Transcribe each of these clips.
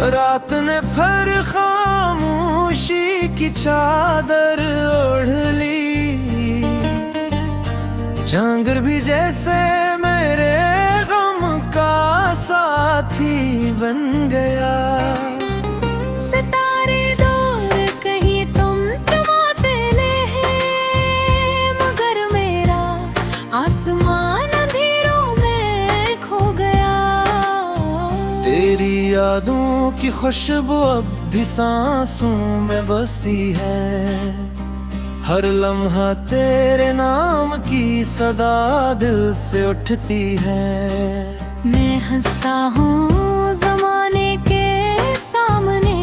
रात ने फिर खामोशी की चादर ओढ़ ली। जांगर भी जैसे मेरे गम का साथी बन गया। सितारे दूर कहीं तुम तमातले हैं, मगर मेरा आसमान अंधेरों में खो गया। तेरी यादों की खुशबू अब भी सांसों में बसी है। हर लम्हा तेरे नाम की सदा दिल से उठती है। मैं हंसता हूँ ज़माने के सामने,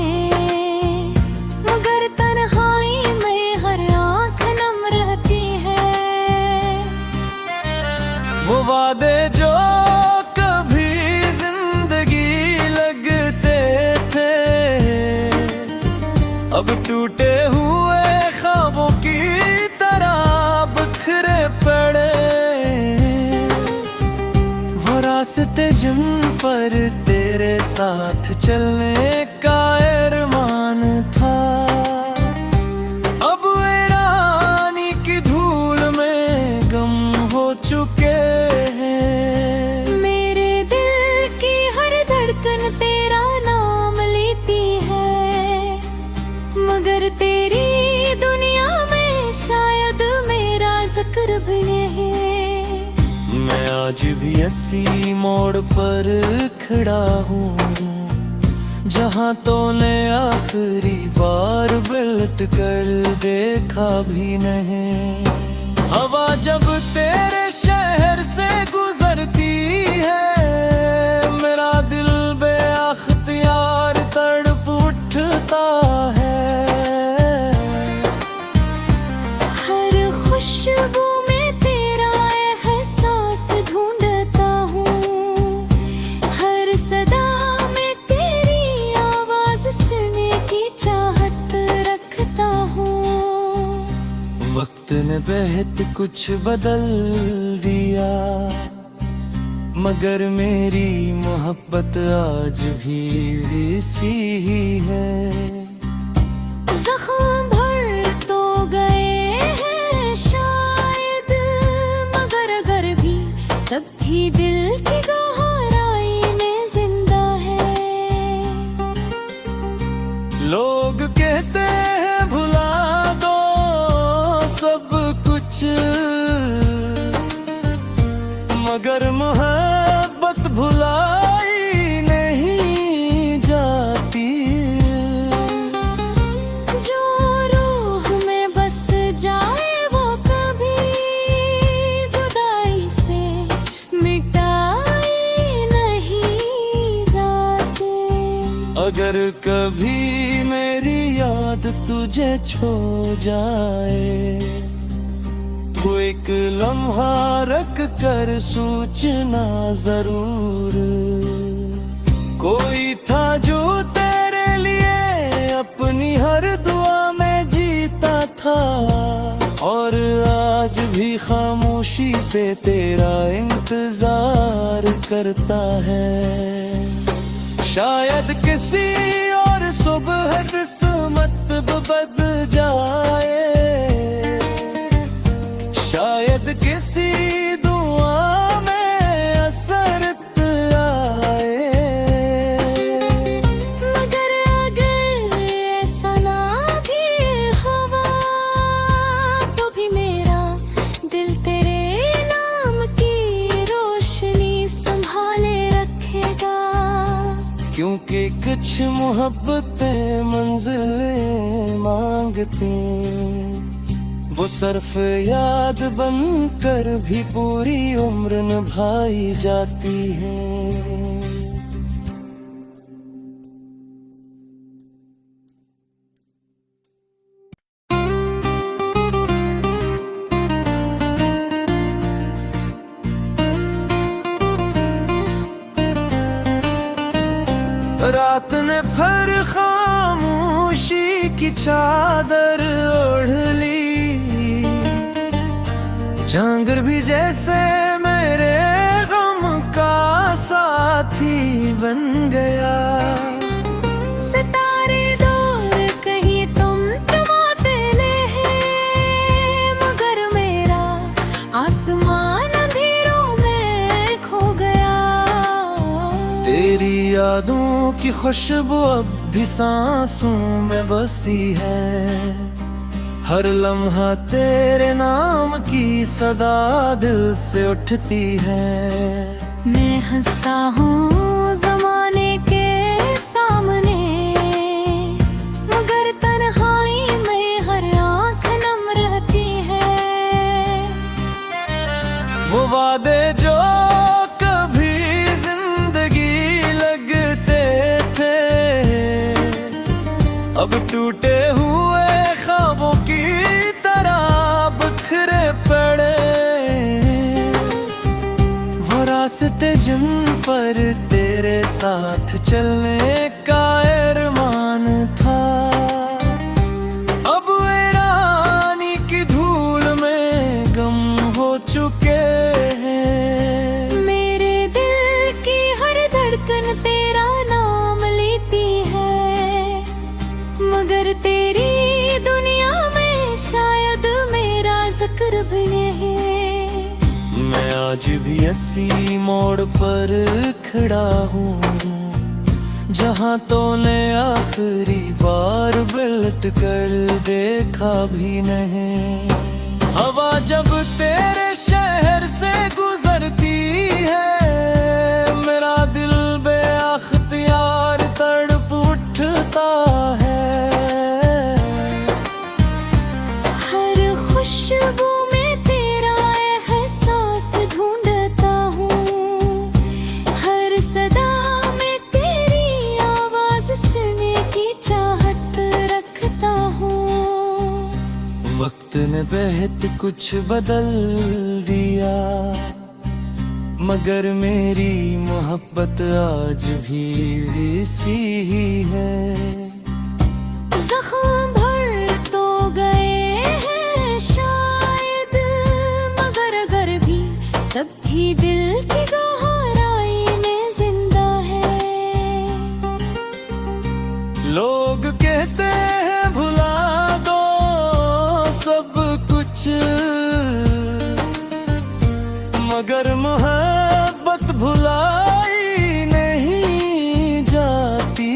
मगर तन्हाई में हर आँख नम रहती है। वो वादे जो कभी जिंदगी लगते थे, अब टूटे हुए ख्वाबों की तरह बिखरे पड़े। वो रास्ते जिन पर तेरे साथ चलने का अरमान था, अब वीरानी की धूल में गम हो चुके हैं। मेरे दिल की हर धड़कन तेरा नाम लेती है, मगर तेरी दुनिया में शायद मेरा जिक्र भी नहीं। मैं आज भी इसी मोड़ पर खड़ा हूँ, जहाँ तूने आखिरी बार बिलट कर देखा भी नहीं। हवा जब तेरे शहर से गुजरती है, मेरा दिल बेअख्तियार तड़प उठता है। हर खुशबू में तेरा एहसास ढूंढता हूँ, हर सदा में तेरी आवाज सुनने की चाहत रखता हूँ। वक्त ने बेहद कुछ बदल दिया, मगर मेरी मोहब्बत आज भी वैसी ही है। ज़ख्म भर तो गए हैं शायद, मगर अगर भी तब भी दिल की गहराई में जिंदा है। लोग कहते हैं भुला दो सब कुछ, मगर मोहब्बत भुलाई नहीं जाती। जो रूह में बस जाए वो कभी जुदाई से मिटाई नहीं जाती। अगर कभी मेरी याद तुझे छो जाए, तो एक लम्हा रख कर सोचना जरूर। कोई था जो तेरे लिए अपनी हर दुआ में जीता था, और आज भी खामोशी से तेरा इंतजार करता है। शायद किसी और सुबह किस्मत बदल जाए, शायद किसी दुआ में असर आए। मगर अगर ऐसा ना भी हुआ, तो भी मेरा दिल तेरे नाम की रोशनी संभाले रखेगा। क्योंकि कुछ मोहब्बतें मंजिलें मांगती, वो सिर्फ याद बनकर भी पूरी उम्र निभाई जाती है। रात ने फिर खामोशी की चादर ओढ़ ली। जांगर भी जैसे मेरे गम का साथी बन गया। यादों की खुशबू अब भी सांसों में बसी है। हर लम्हा तेरे नाम की सदा दिल से उठती है। मैं हंसता हूँ ज़माने के सामने, मगर तन्हाई में हर आँख नम रहती है। वो वादे जो कभी जिंदगी लगते थे, अब टूटे हुए ख्वाबों की तरह बिखरे पड़े। वो रास्ते जिन पर तेरे साथ चलने का अरमान था, अब वीरानी की धूल में गम हो चुके हैं। मेरे दिल की हर धड़कन तेरा नाम लेती है, मगर तेरी दुनिया में शायद मेरा जिक्र भी नहीं। मैं आज भी इसी मोड़ पर खड़ा हूँ, जहाँ तूने आखिरी बार पलट कर देखा भी नहीं। हवा जब तेरे शहर से गुजरती है, मेरा दिल बेअख्तियार तड़प उठता है। हर खुशबू में तेरा एहसास ढूंढता हूँ, हर सदा में तेरी आवाज सुनने की चाहत रखता हूँ। वक्त ने बहुत कुछ बदल दिया, मगर मेरी मोहब्बत आज भी वैसी ही है। जख्म भर तो गए हैं शायद, मगर अगर भी तब भी दिल की गहराई में जिंदा है। लोग कहते हैं भुला दो सब कुछ, मगर मोहब्बत भुलाई नहीं जाती।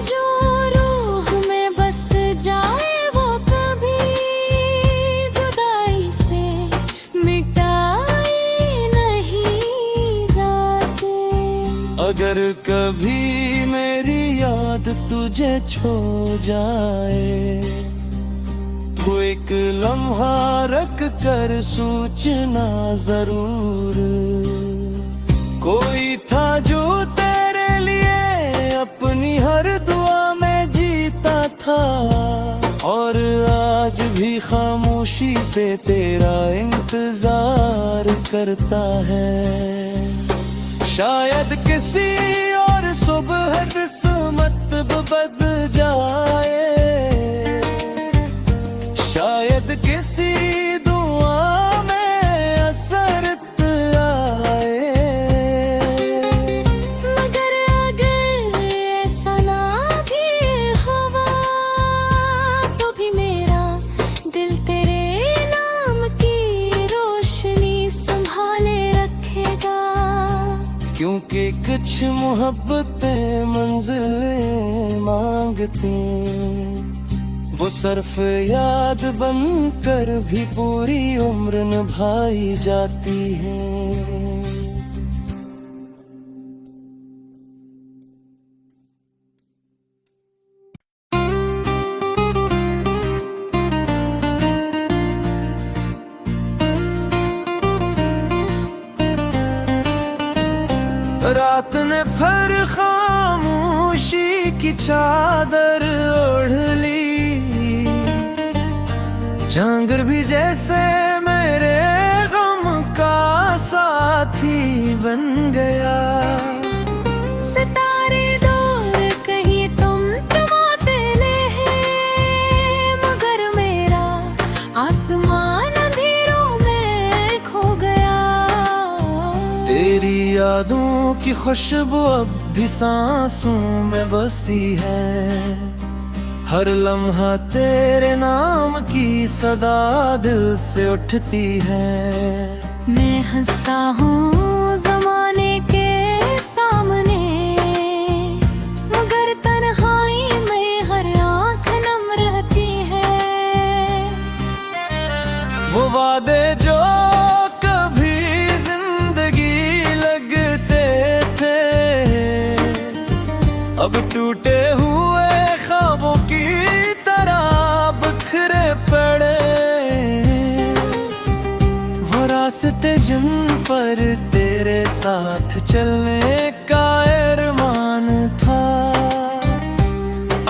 जो रूह में बस जाए वो कभी जुदाई से मिटाई नहीं जाती। अगर कभी मेरी याद तुझे छो जाए, तो एक लम्हा रख कर सोचना जरूर। कोई था जो तेरे लिए अपनी हर दुआ में जीता था, और आज भी खामोशी से तेरा इंतजार करता है। शायद किसी और सुबह किस्मत बदल जाए, शायद किसी दुआ में असर आए। मगर अगर ऐसा ना भी हुआ, तो भी मेरा दिल तेरे नाम की रोशनी संभाले रखेगा। क्योंकि कुछ मोहब्बतें मंजिलें मांगती, वो सिर्फ याद बनकर भी पूरी उम्र निभाई जाती है। रात ने फिर खामोशी की चादर ओढ़ ली, जांगर भी जैसे मेरे गम का साथी बन गया। सितारे दूर कहीं तुम टमाते हैं, मगर मेरा आसमान अंधेरों में खो गया। तेरी यादों की खुशबू अब भी सांसों में बसी है। हर लम्हा तेरे नाम की सदा दिल से उठती है। मैं हंसता हूँ जमाने के सामने, मगर तन्हाई में हर आँख नम रहती है। वो वादे जो कभी जिंदगी लगते थे, अब टूटे हुए ख्वाबों की तरह बिखरे पड़े। वो रास्ते जिन पर तेरे साथ चलने का अरमान था,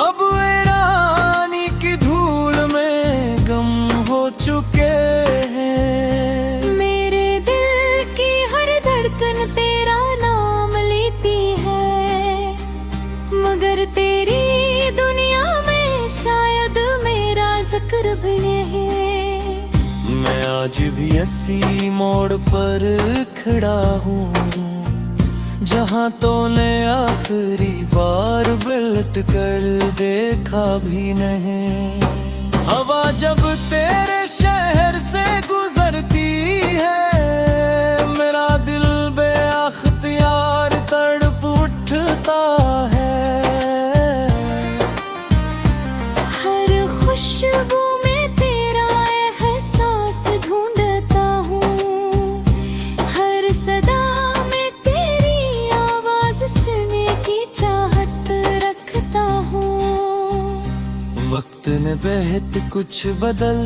अब वीरानी की धूल में गम हो चुके हैं। मेरे दिल की हर धड़कन तेरा नाम लेती है, मगर तेरी दुनिया में शायद मेरा जिक्र भी नहीं। मैं आज भी इसी मोड़ पर खड़ा हूँ, जहाँ तूने आखिरी बार पलट कर देखा भी नहीं। हवा जब तेरे शहर से गुजरती है, मेरा दिल बेअख्तियार तड़प उठता है। हर खुशबू में तेरा एहसास ढूंढता हूँ, हर सदा में तेरी आवाज सुनने की चाहत रखता हूँ। वक्त ने बेहद कुछ बदल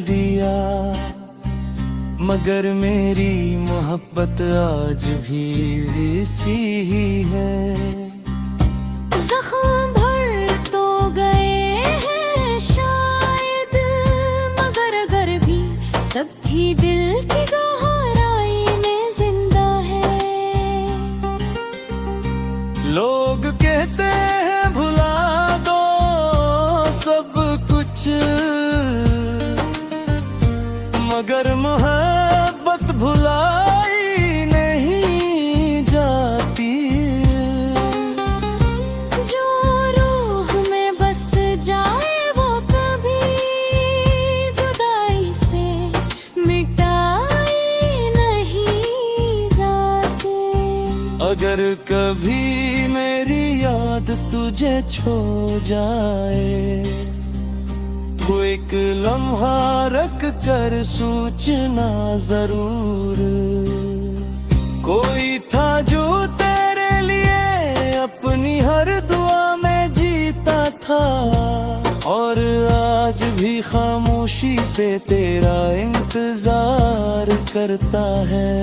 दिया, मगर मेरी मोहब्बत आज भी वैसी ही है। जख्म भर तो गए हैं शायद, मगर अगर भी तब भी दिल की गहराई में जिंदा है। लोग कहते हैं भुला दो सब कुछ, मगर मोहब्बत भुलाई नहीं जाती। जो रूह में बस जाए वो कभी जुदाई से मिटाई नहीं जाती। अगर कभी मेरी याद तुझे छो जाए, वो एक लम्हा रख कर सूचना जरूर। कोई था जो तेरे लिए अपनी हर दुआ में जीता था, और आज भी खामोशी से तेरा इंतजार करता है।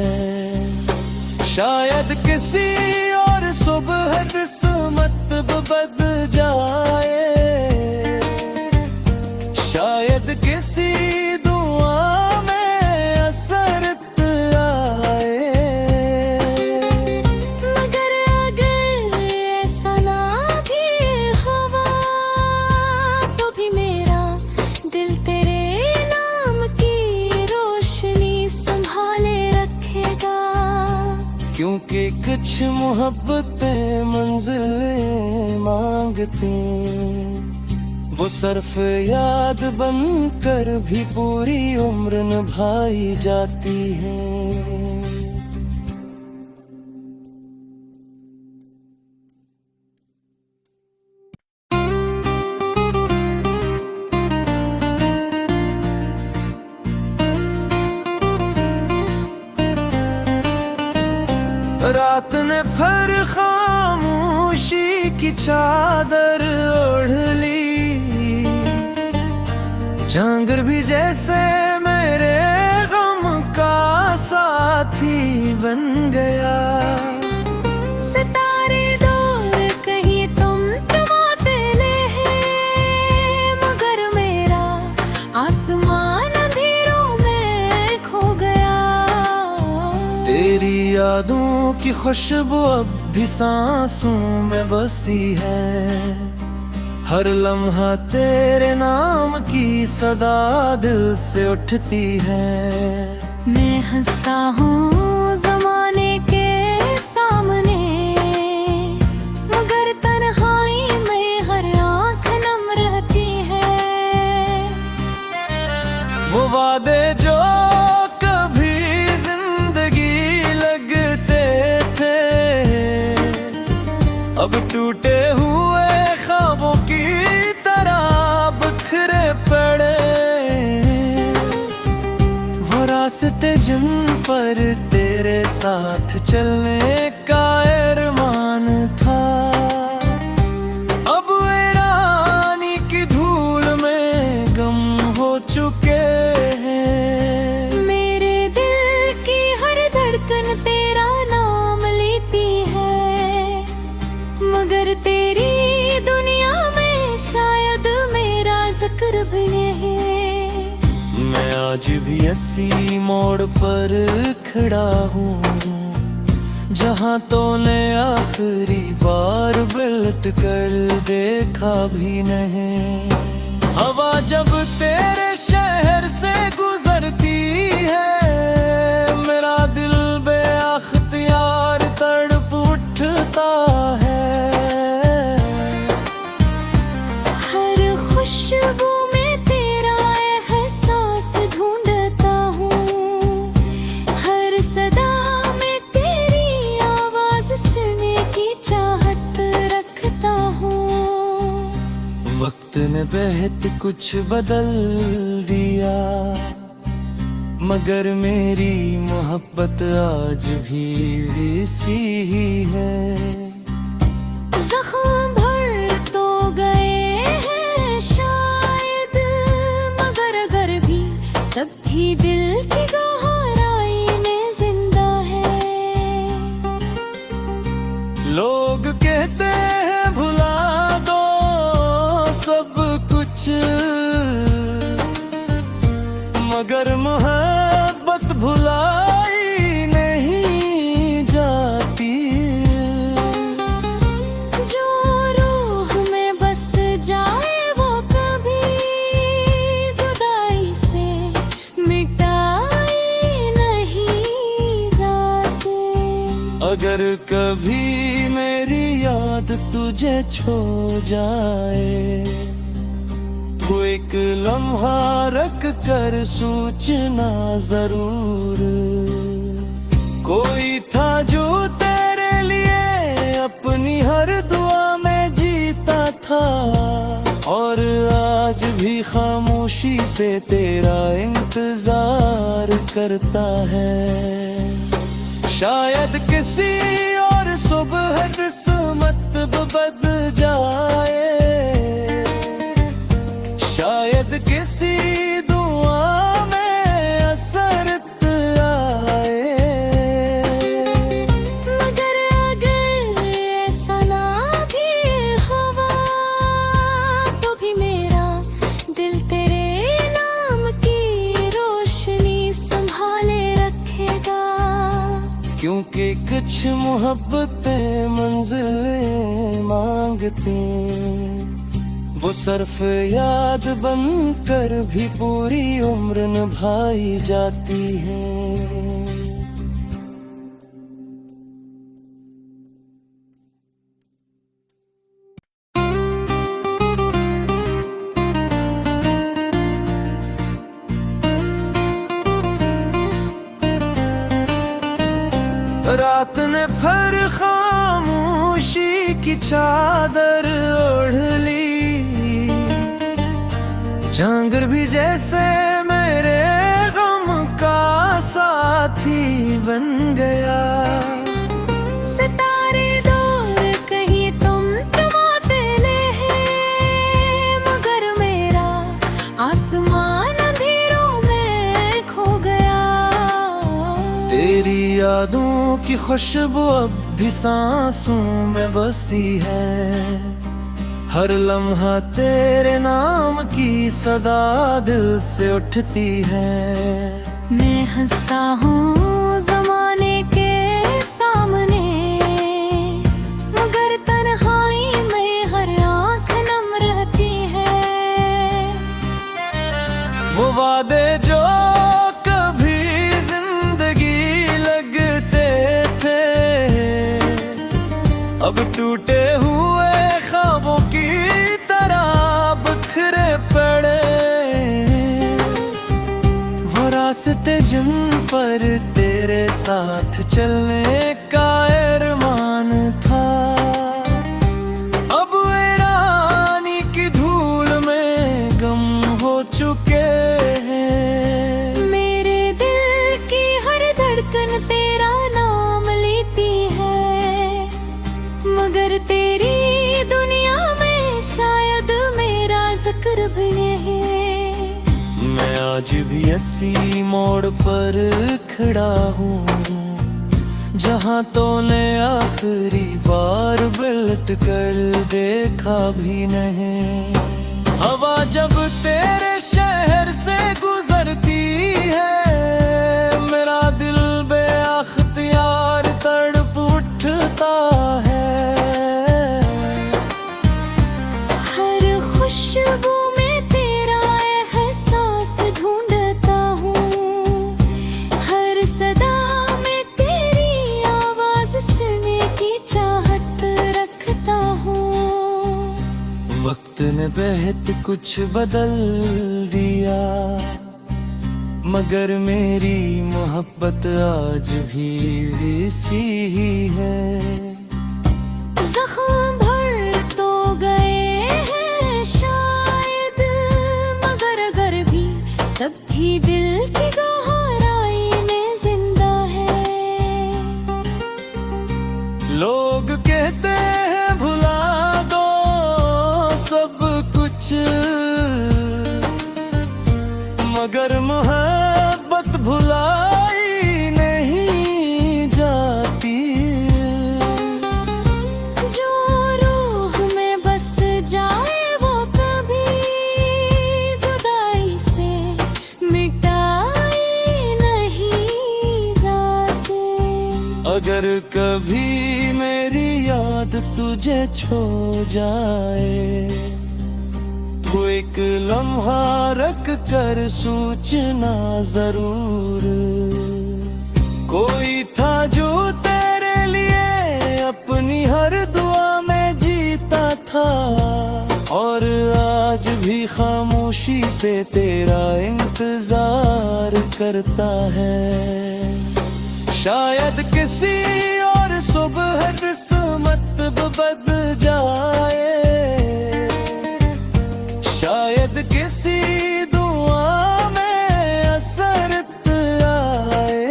शायद किसी और सुबह किस्मत बदल जाए, शायद किसी दुआ में असर आए। मगर अगर ऐसा ना भी हुआ, तो भी मेरा दिल तेरे नाम की रोशनी संभाले रखेगा। क्योंकि कुछ मोहब्बतें मंजिलें मांगती, वो सिर्फ याद बनकर भी पूरी उम्र निभाई जाती हैं। रात ने फिर खामोशी की चादर ओढ़ ली, जांगर भी जैसे मेरे गम का साथी बन गया। सितारे दूर कहीं तुम तमाते हैं, मगर मेरा आसमान अंधेरों में खो गया। तेरी यादों की खुशबू अब भी सांसों में बसी है, हर लम्हा तेरे नाम की सदा दिल से उठती है। मैं हंसता हूँ जमाने के सामने, मगर तन्हाई में हर आँख नम रहती है। वो वादे जो कभी रास्ते जिन पर तेरे साथ चलने का अरमान था, अब वीरानी की धूल में गम हो चुके हैं। मेरे दिल की हर धड़कन तेरा नाम लेती है, मगर तेरी दुनिया में शायद मेरा जिक्र भी नहीं। मैं आज भी इसी मोड़ पर खड़ा हूँ जहाँ तूने आखिरी बार पलट कर देखा भी नहीं। हवा जब तेरे शहर से गुजरती है, मेरा दिल बेअख्तियार तड़प उठता है। हर खुशबू में तेरा एहसास ढूंढता हूँ, हर सदा में तेरी आवाज सुनने की चाहत रखता हूँ। वक्त ने बहुत कुछ बदल दिया, मगर मेरी मोहब्बत आज भी वैसी ही है। जख्म भर तो गए हैं शायद, मगर अगर भी तब भी दिल की गहराई में जिंदा है। लोग कहते हैं भुला दो सब कुछ, मगर मोहब्बत भुलाई नहीं जाती। जो रूह में बस जाए वो कभी जुदाई से मिटाई नहीं जाती। अगर कभी मेरी याद तुझे छो जाए, तो एक लम्हा रख कर सोचना जरूर। कोई था जो तेरे लिए अपनी हर दुआ में जीता था, और आज भी खामोशी से तेरा इंतजार करता है। शायद किसी और सुबह किस्मत बदल जाए, शायद किसी दुआ में असर आए। मगर अगर ऐसा ना भी हुआ, तो भी मेरा दिल तेरे नाम की रोशनी संभाले रखेगा। क्योंकि कुछ मोहब्बतें मंजिलें मांगती, वो सिर्फ याद बनकर भी पूरी उम्र निभाई जाती हैं। रात ने फिर खामोशी की चादर ओढ़ ली, जांगर भी जैसे मेरे गम का साथी बन गया। सितारे दूर कहीं तुम तमाते हैं, मगर मेरा आसमान अंधेरों में खो गया। तेरी यादों की खुशबू अब भी सांसों में बसी है, हर लम्हा तेरे नाम की सदा दिल से उठती है। मैं हंसता हूँ ज़माने के सामने, मगर तन्हाई में हर आँख नम रहती है। वो वादे जो कभी जिंदगी लगते थे, अब टूटे हुए ख्वाबों की तरह बिखरे पड़े। वो रास्ते जिन पर तेरे साथ चलने का अरमान था, अब वीरानी की धूल में गम हो चुके हैं। मेरे दिल आज भी इसी मोड़ पर खड़ा हूँ जहाँ तूने आखिरी बार पलट कर देखा भी नहीं। हवा जब तेरे शहर से गुजरती है मेरा दिल बेअख्तियार तड़प उठता है। हर खुशबू में तेरा एहसास ढूंढता हूँ, हर सदा में तेरी आवाज सुनने की चाहत रखता हूँ। वक्त ने बेहद कुछ बदल दिया मगर मेरी मोहब्बत आज भी वैसी ही है। जख्म भर तो गए हैं शायद मगर अगर भी तब भी दिल की गहराई में जिंदा है। लोग कहते हैं भुला दो सब कुछ मगर मोहब्बत भुलाई नहीं जाती। जो रूह में बस जाए वो कभी जुदाई से मिटाई नहीं जाती। अगर कभी मेरी याद तुझे छो जाए तो एक लम्हा रख कर सोचना जरूर। कोई था जो तेरे लिए अपनी हर दुआ में जीता था और आज भी खामोशी से तेरा इंतजार करता है। शायद किसी और सुबह किस्मत बदल जाए, शायद किसी दुआ में असर आए।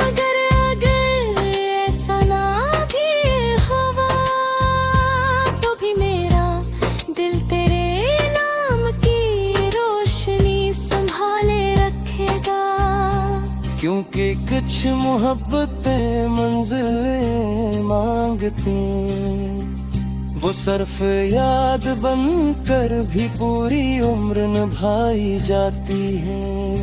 मगर अगर ऐसा ना भी हुआ तो भी मेरा दिल तेरे नाम की रोशनी संभाले रखेगा। क्योंकि कुछ मोहब्बतें मंजिलें मांगती वो सिर्फ याद बनकर भी पूरी उम्र निभाई जाती हैं।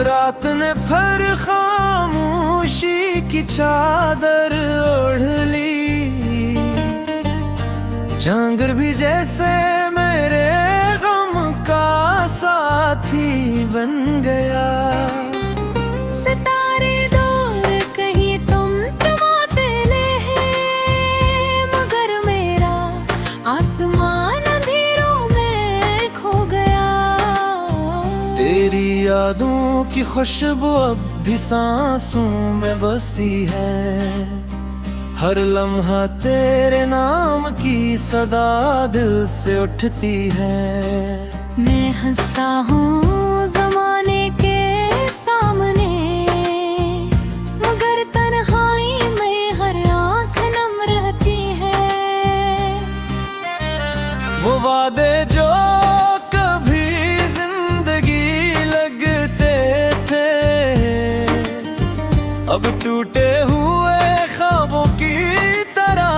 रात ने फिर खामोशी की चादर ओढ़ ली, जांगर भी जैसे मेरे गम का साथी बन गया। सितारे दूर कहीं तुम तमातले हैं मगर मेरा आसमान अंधेरों में खो गया। तेरी यादों की खुशबू अब भी सांसों में बसी है, हर लम्हा तेरे नाम की सदा दिल से उठती है। मैं हंसता हूँ ज़माने के सामने मगर तन्हाई में हर आँख नम रहती है। वो वादे जो कभी जिंदगी लगते थे अब टूटे हुए ख्वाबों की तरह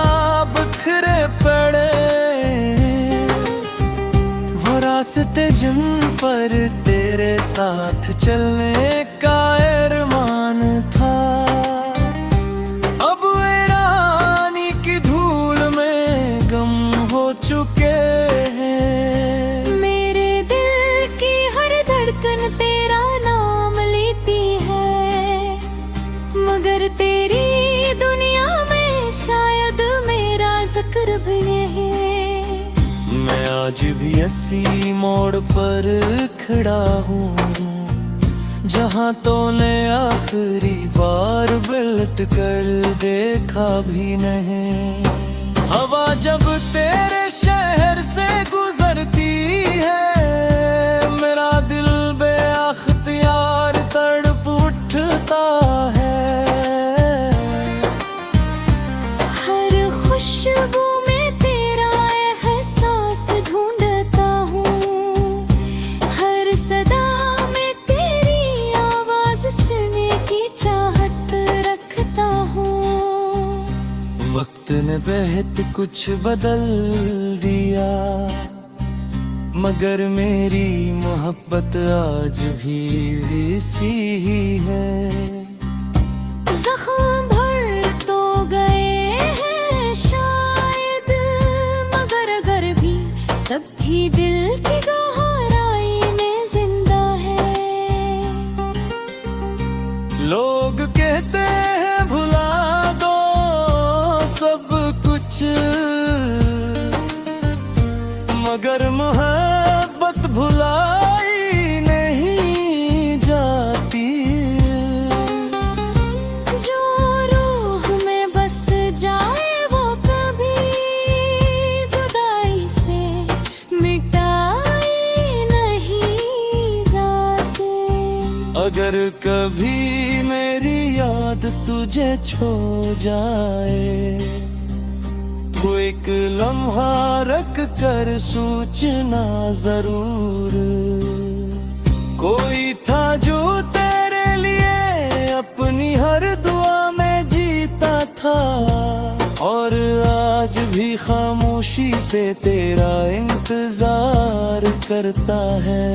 बिखरे पड़े। वो रास्ते जिन पर तेरे साथ चलने का अरमान था अब वीरानी की धूल में गम हो चुके हैं। मेरे दिल की हर धड़कन तेरा नाम लेती है मगर तेरी दुनिया में शायद मेरा जिक्र भी नहीं। मैं आज भी इसी मोड़ पर खड़ा हूँ जहाँ तूने आखिरी बार पलट कर देखा भी नहीं। हवा जब तेरे शहर से गुजरती बेहद कुछ बदल दिया, मगर मेरी मोहब्बत आज भी वैसी ही है। जख्म भर तो गए हैं शायद, मगर अगर भी तब भी दिल की गहराई में जिंदा है। लोग कहते हैं भुला दो सब कुछ, मगर मोहब्बत भुलाई नहीं जाती। जो रूह में बस जाए वो कभी जुदाई से मिटाई नहीं जाती। अगर कभी मेरी याद तुझे छो जाए, तो एक लम्हा रख कर सोचना जरूर। कोई था जो तेरे लिए अपनी हर दुआ में जीता था, और आज भी खामोशी से तेरा इंतजार करता है।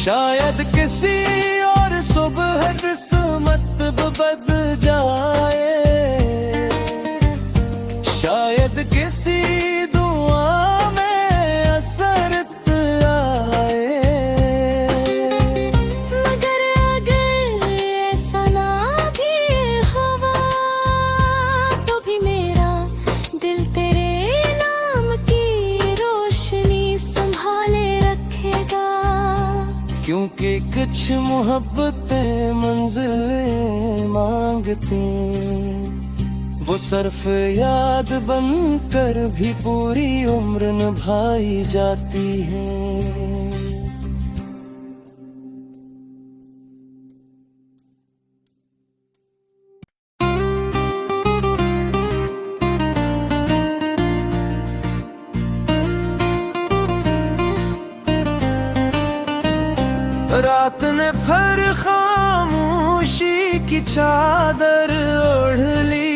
शायद किसी और सुबह किस्मत बदल जाए, शायद किसी दुआ में असर आए। मगर अगर ऐसा ना भी हुआ, तो भी मेरा दिल तेरे नाम की रोशनी संभाले रखेगा। क्योंकि कुछ मोहब्बतें मंजिलें मांगती, वो सिर्फ याद बनकर भी पूरी उम्र निभाई जाती है। रात ने फिर खामोशी की चादर ओढ़ ली,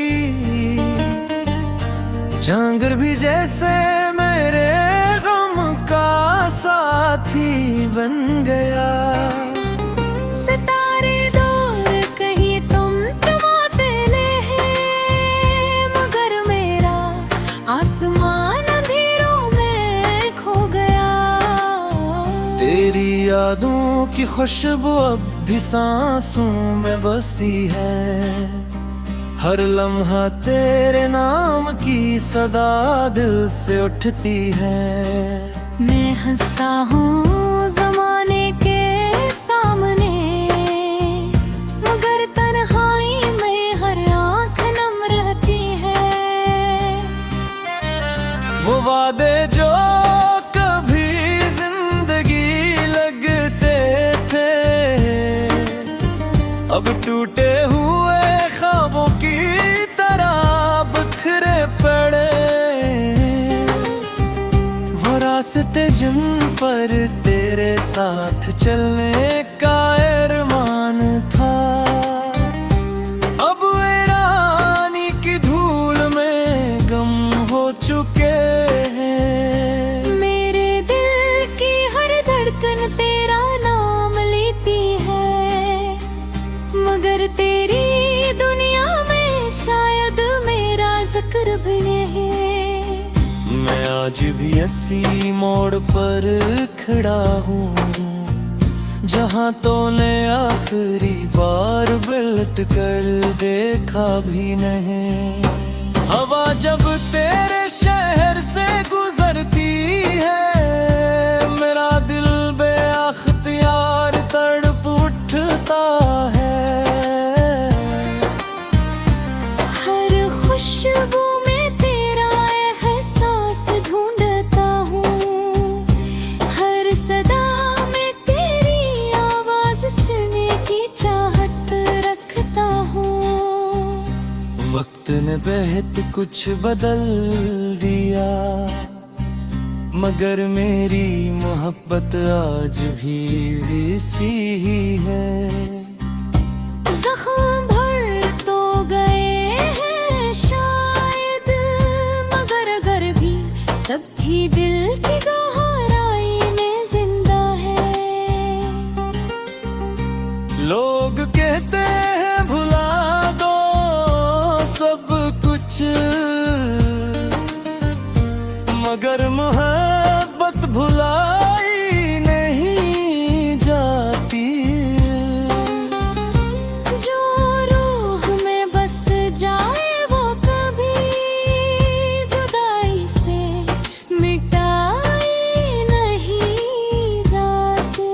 जांगर भी जैसे मेरे गम का साथी बन गया। सितारे दूर कहीं तुम टमाटले हैं, मगर मेरा आसमान अंधेरों में खो गया। तेरी यादों की खुशबू अब भी सांसों में बसी है, हर लम्हा तेरे नाम की सदा दिल से उठती है। मैं हंसता हूँ ज़माने के सामने, मगर तन्हाई में हर आँख नम रहती है। वो वादे जो कभी जिंदगी लगते थे, अब टूटे हुए ख्वाबों की तरह बिखरे पड़े। वो रास्ते जिन पर तेरे साथ चलने का अरमान था, अब वीरानी की धूल में गम हो चुके हैं। मेरे दिल की हर धड़कन तेरा नाम लेती है, मगर तेरी दुनिया में शायद मेरा जिक्र भी नहीं। मैं आज भी इसी मोड़ पर खड़ा हूँ, जहाँ तूने आखिरी बार पलट कर देखा भी नहीं। हवा जब तेरे शहर से गुजरती है, मेरा दिल बेअख्तियार तड़प उठता है। हर खुशबू में तेरा एहसास ढूंढता हूँ, हर सदा में तेरी आवाज सुनने की चाहत रखता हूँ। वक्त ने बेहद कुछ बदल दिया, मगर मेरी मोहब्बत आज भी वैसी ही है। जख्म भर तो गए हैं शायद, तब भी दिल की गहराई में जिंदा है। लोग कहते हैं भुला दो सब कुछ, मगर मोहब्बत भुलाई नहीं जाती। जो रूह में बस जाए वो कभी जुदाई से मिटाई नहीं जाते।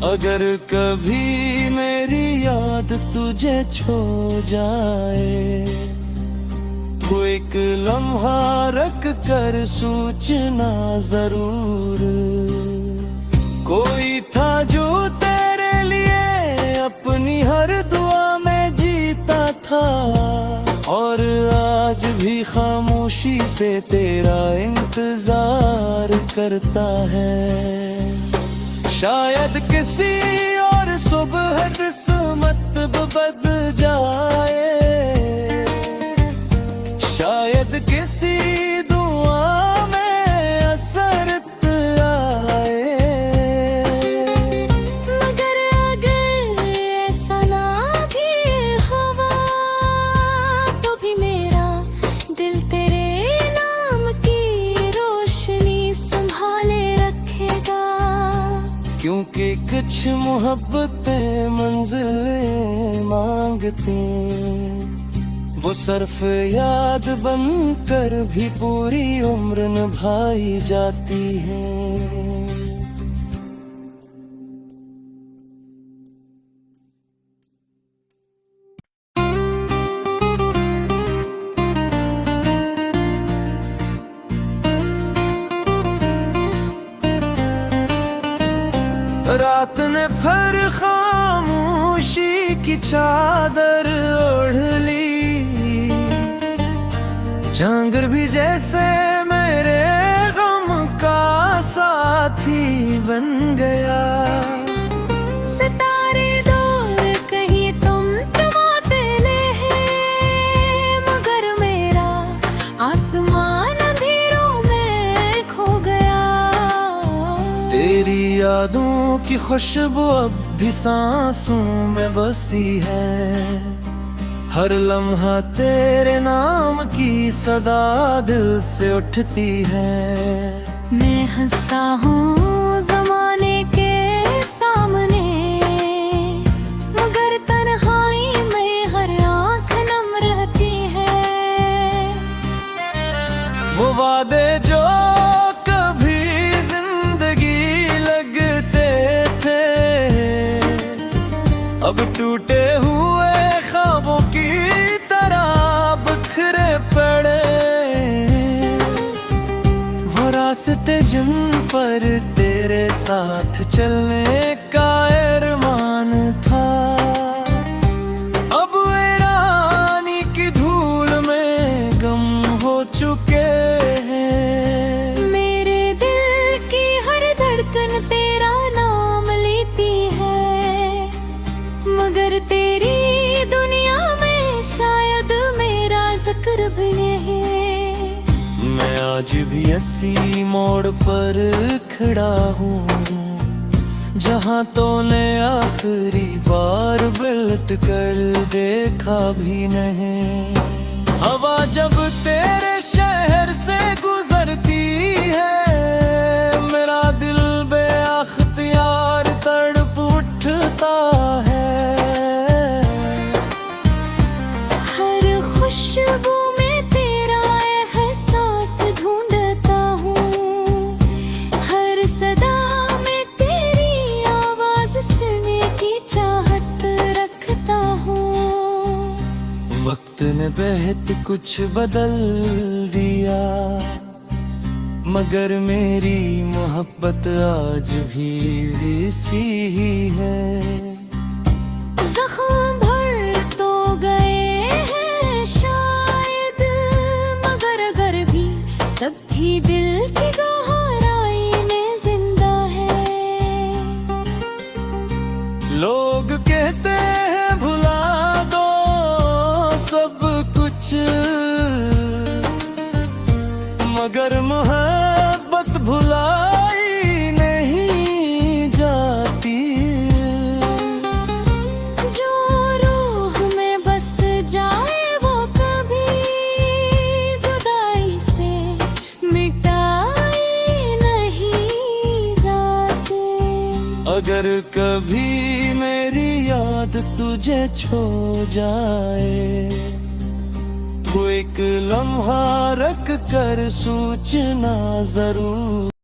अगर कभी मेरी याद तुझे छो जाए तो एक लम्हा रख कर सोचना जरूर। कोई था जो तेरे लिए अपनी हर दुआ में जीता था, और आज भी खामोशी से तेरा इंतजार करता है। शायद किसी और सुबह किस्मत बदल जाए, शायद किसी दुआ में असर आए। मगर अगर ऐसा ना भी हुआ तो भी मेरा दिल तेरे नाम की रोशनी संभाले रखेगा। क्योंकि कुछ मोहब्बतें मंजिलें मांगती, वो सिर्फ याद बनकर भी पूरी उम्र निभाई जाती हैं। रात ने फिर खामोशी की चादर ओढ़ ली, जांगर भी जैसे मेरे गम का साथी बन गया। सितारे दूर कहीं तुम तमातले हैं, मगर मेरा आसमान अंधेरों में खो गया। तेरी यादों की खुशबू अब भी सांसों में बसी है। हर लम्हा तेरे नाम की सदा दिल से उठती है। मैं हंसता हूँ जमाने के सामने, मगर तन्हाई में हर आँख नम रहती है। वो वादे जो कभी जिंदगी लगते थे, अब टूटे हुए ख्वाबों की तरह बिखरे पड़े। वो रास्ते जिन पर तेरे साथ चलने का अरमान था, अब वीरानी की धूल में गम हो चुके हैं। मेरे दिल की हर धड़कन तेरा नाम लेती है, मगर तेरी दुनिया में शायद मेरा जिक्र भी नहीं। मैं आज भी इसी मोड़ पर खड़ा हूँ, जहाँ तूने आखिरी बार पलट कर देखा भी नहीं। हवा जब तेरे शहर से गुजरती है, मेरा दिल बेअख्तियार तड़प उठता है। हर खुशबू में तेरा एहसास ढूंढता हूँ, हर सदा में तेरी आवाज सुनने की चाहत रखता हूँ। वक्त ने बेहद कुछ बदल दिया, मगर मेरी मोहब्बत आज भी वैसी ही है। जख्म भर तो गए हैं शायद, मगर अगर भी तब भी दिल की गहराई में जिंदा है। लोग कहते हैं भुला दो सब कुछ, मगर मोहब्बत भुलाई नहीं जाती। जो रूह में बस जाए वो कभी जुदाई से मिटाई नहीं जाते। अगर कभी मेरी याद तुझे छो जाए तो एक लम्हा रख कर सूचना जरूर।